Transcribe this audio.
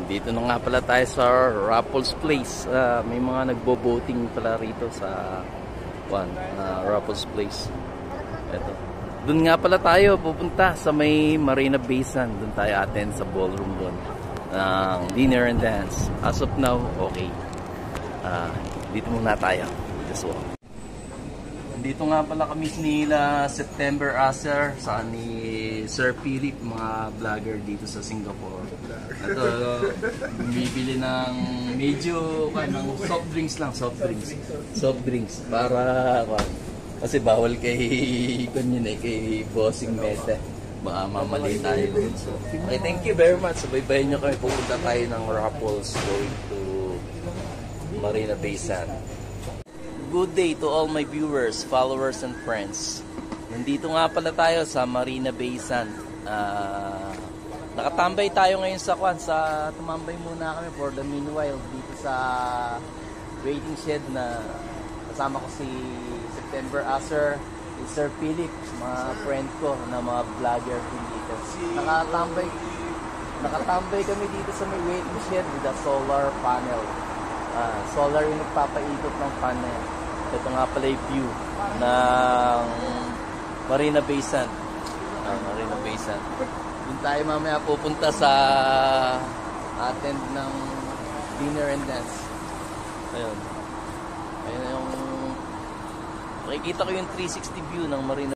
Dito na nga pala tayo sa Raffles Place. May mga nagbo-boating pala rito sa Raffles Place. Ito. Doon nga pala tayo pupunta sa may Marina Bay Sand. Doon tayo attend sa ballroom doon. Dinner and dance. As of now, okay. Dito muna tayo. Just walk. Dito nga pala kami nila September Acer sa ni Sir Philip, mga vlogger dito sa Singapore. Ito, bumibili ng medyo ng soft drinks para kasi bawal kay kay Bossing Mete. Baka mamali tayo. So, okay, thank you very much. Sabaybayin nyo kami. Pupunta tayo ng Raffles going to Marina Bay Sand. Good day to all my viewers, followers, and friends. Nandito nga pala tayo sa Marina Bay Sand. Nakatambay tayo ngayon sa tumambay muna kami for the meanwhile dito sa waiting shed na kasama ko si September Acer, si Sir Philip, mga friend ko na mga vlogger din dito. Nakatambay kami dito sa may waiting shed with a solar panel. Solar yung nagpapaikot ng fan na yan. Ito nga pala yung view ng Marina Bay Sand. Marina Bay Sand. Doon tayo mamaya pupunta sa attend ng dinner and dance. Ayun yung makikita ko yung 360 view ng Marina